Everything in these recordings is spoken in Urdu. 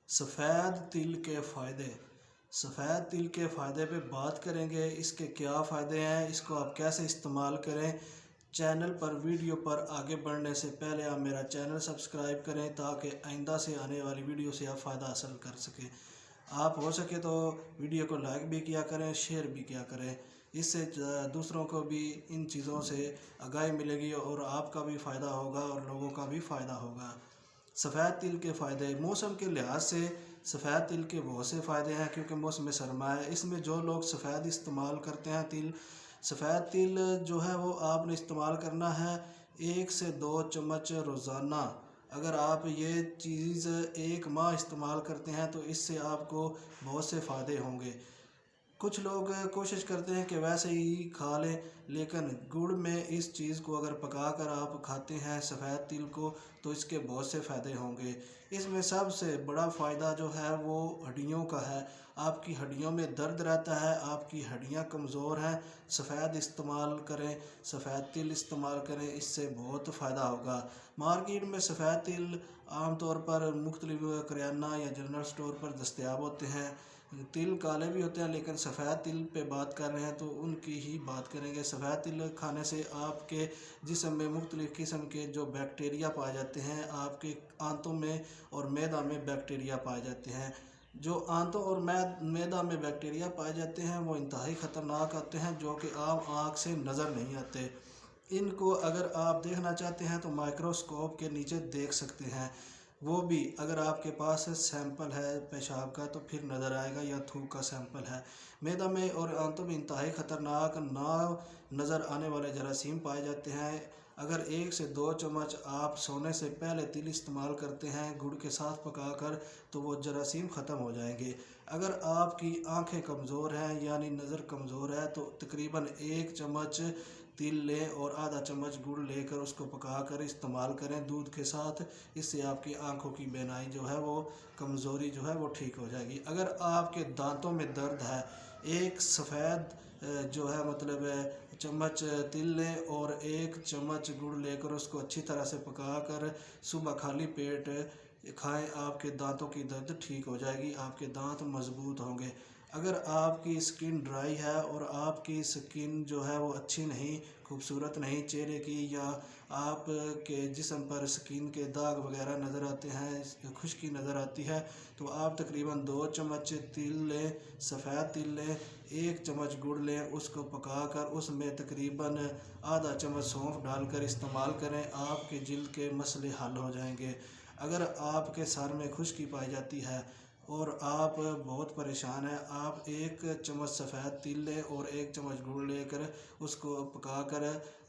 سفید تل کے فائدے۔ سفید تل کے فائدے پہ بات کریں گے، اس کے کیا فائدے ہیں، اس کو آپ کیسے استعمال کریں۔ چینل پر ویڈیو پر آگے بڑھنے سے پہلے آپ میرا چینل سبسکرائب کریں تاکہ آئندہ سے آنے والی ویڈیو سے آپ فائدہ حاصل کر سکیں۔ آپ ہو سکے تو ویڈیو کو لائک بھی کیا کریں، شیئر بھی کیا کریں، اس سے دوسروں کو بھی ان چیزوں سے آگاہی ملے گی اور آپ کا بھی فائدہ ہوگا اور لوگوں کا بھی فائدہ ہوگا۔ سفید تل کے فائدے۔ موسم کے لحاظ سے سفید تل کے بہت سے فائدے ہیں، کیونکہ موسم سرما ہے۔ اس میں جو لوگ سفید استعمال کرتے ہیں سفید تل جو ہے وہ آپ نے استعمال کرنا ہے 1 سے 2 چمچ روزانہ۔ اگر آپ یہ چیز 1 ماہ استعمال کرتے ہیں تو اس سے آپ کو بہت سے فائدے ہوں گے۔ کچھ لوگ کوشش کرتے ہیں کہ ویسے ہی کھا لیں، لیکن گڑ میں اس چیز کو اگر پکا کر آپ کھاتے ہیں سفید تل کو تو اس کے بہت سے فائدے ہوں گے۔ اس میں سب سے بڑا فائدہ جو ہے وہ ہڈیوں کا ہے۔ آپ کی ہڈیوں میں درد رہتا ہے، آپ کی ہڈیاں کمزور ہیں، سفید استعمال کریں، سفید تل استعمال کریں، اس سے بہت فائدہ ہوگا۔ مارکیٹ میں سفید تل عام طور پر مختلف کریانہ یا جنرل سٹور پر دستیاب ہوتے ہیں۔ تل کالے بھی ہوتے ہیں، لیکن سفید تل پہ بات کر رہے ہیں تو ان کی ہی بات کریں گے۔ سفید تل کھانے سے آپ کے جسم میں مختلف قسم کے جو بیکٹیریا پائے جاتے ہیں، آپ کے آنتوں میں اور معدہ میں بیکٹیریا پائے جاتے ہیں۔ جو آنتوں اور معدہ میں بیکٹیریا پائے جاتے ہیں وہ انتہائی خطرناک ہوتے ہیں، جو کہ عام آنکھ سے نظر نہیں آتے۔ ان کو اگر آپ دیکھنا چاہتے ہیں تو مائکروسکوپ کے نیچے دیکھ سکتے ہیں، وہ بھی اگر آپ کے پاس سیمپل ہے پیشاب کا تو پھر نظر آئے گا، یا تھوک کا سیمپل ہے۔ معدہ میں اور آنتوں میں انتہائی خطرناک نظر آنے والے جراثیم پائے جاتے ہیں۔ اگر 1 سے 2 چمچ آپ سونے سے پہلے تل استعمال کرتے ہیں گڑ کے ساتھ پکا کر تو وہ جراثیم ختم ہو جائیں گے۔ اگر آپ کی آنکھیں کمزور ہیں یعنی نظر کمزور ہے تو تقریباً 1 چمچ تل لیں اور آدھا چمچ گڑ لے کر اس کو پکا کر استعمال کریں دودھ کے ساتھ۔ اس سے آپ کی آنکھوں کی بینائی جو ہے وہ کمزوری جو ہے وہ ٹھیک ہو جائے گی۔ اگر آپ کے دانتوں میں درد ہے، 1 سفید جو ہے چمچ تل لیں اور 1 چمچ گڑ لے کر اس کو اچھی طرح سے پکا کر صبح خالی پیٹ کھائیں، آپ کے دانتوں کی درد ٹھیک ہو جائے گی، آپ کے دانت مضبوط ہوں گے۔ اگر آپ کی سکن ڈرائی ہے اور آپ کی سکن جو ہے وہ اچھی نہیں، خوبصورت نہیں چہرے کی، یا آپ کے جسم پر سکن کے داغ وغیرہ نظر آتے ہیں، خشکی نظر آتی ہے، تو آپ تقریباً 2 چمچ تل لیں، سفید تل لیں، 1 چمچ گڑ لیں، اس کو پکا کر اس میں تقریباً آدھا چمچ سونف ڈال کر استعمال کریں، آپ کے جلد کے مسئلے حل ہو جائیں گے۔ اگر آپ کے سر میں خشکی پائی جاتی ہے اور آپ بہت پریشان ہیں، آپ 1 چمچ سفید تل لیں اور 1 چمچ گڑ لے کر اس کو پکا کر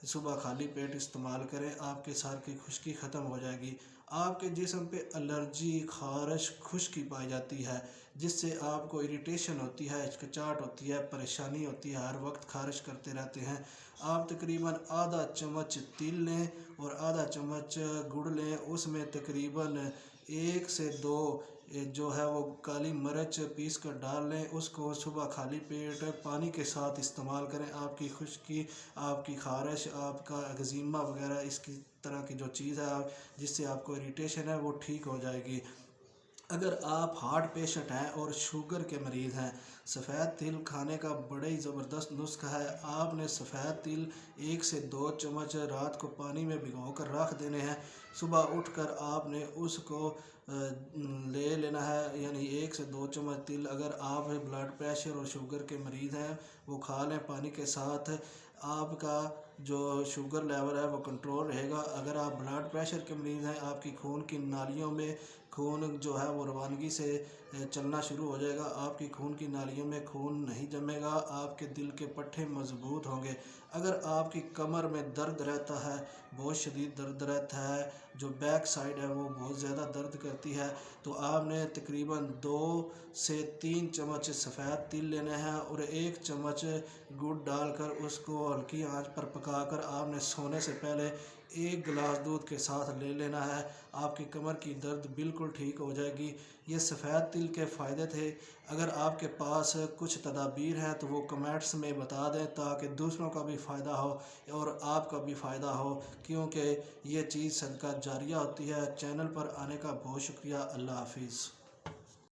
صبح خالی پیٹ استعمال کریں، آپ کے سر کی خشکی ختم ہو جائے گی۔ آپ کے جسم پہ الرجی، خارش، خشکی پائی جاتی ہے جس سے آپ کو اریٹیشن ہوتی ہے، ہچکچاہٹ ہوتی ہے، پریشانی ہوتی ہے، ہر وقت خارش کرتے رہتے ہیں، آپ تقریباً آدھا چمچ تل لیں اور آدھا چمچ گڑ لیں، اس میں تقریباً 1 سے 2 جو ہے وہ کالی مرچ پیس کر ڈال لیں، اس کو صبح خالی پیٹ پانی کے ساتھ استعمال کریں، آپ کی خشکی، آپ کی خارش، آپ کا ایگزیما وغیرہ اس کی طرح کی جو چیز ہے جس سے آپ کو اریٹیشن ہے وہ ٹھیک ہو جائے گی۔ اگر آپ ہارٹ پیشنٹ ہیں اور شوگر کے مریض ہیں، سفید تل کھانے کا بڑا ہی زبردست نسخہ ہے۔ آپ نے سفید تل 1 سے 2 چمچ رات کو پانی میں بھگو کر رکھ دینے ہیں، صبح اٹھ کر آپ نے اس کو لے لینا ہے، یعنی 1 سے 2 چمچ تل اگر آپ بلڈ پریشر اور شوگر کے مریض ہیں وہ کھا لیں پانی کے ساتھ، آپ کا جو شوگر لیول ہے وہ کنٹرول رہے گا۔ اگر آپ بلڈ پریشر کے مریض ہیں، آپ کی خون کی نالیوں میں خون جو ہے وہ روانگی سے چلنا شروع ہو جائے گا، آپ کی خون کی نالیوں میں خون نہیں جمے گا، آپ کے دل کے پٹھے مضبوط ہوں گے۔ اگر آپ کی کمر میں درد رہتا ہے، بہت شدید درد رہتا ہے، جو بیک سائڈ ہے وہ بہت زیادہ درد کرتی ہے، تو آپ نے تقریباً 2 سے 3 چمچ سفید تل لینے ہیں اور 1 چمچ گڑ ڈال کر اس کو ہلکی آنچ پر پکا کر آپ نے سونے سے پہلے 1 گلاس دودھ کے ساتھ لے لینا ہے، آپ کی کمر کی درد بالکل ٹھیک ہو جائے گی۔ یہ سفید تل کے فائدے تھے۔ اگر آپ کے پاس کچھ تدابیر ہیں تو وہ کمنٹس میں بتا دیں تاکہ دوسروں کا بھی فائدہ ہو اور آپ کا بھی فائدہ ہو، کیونکہ یہ چیز صدقہ جاریہ ہوتی ہے۔ چینل پر آنے کا بہت شکریہ۔ اللہ حافظ۔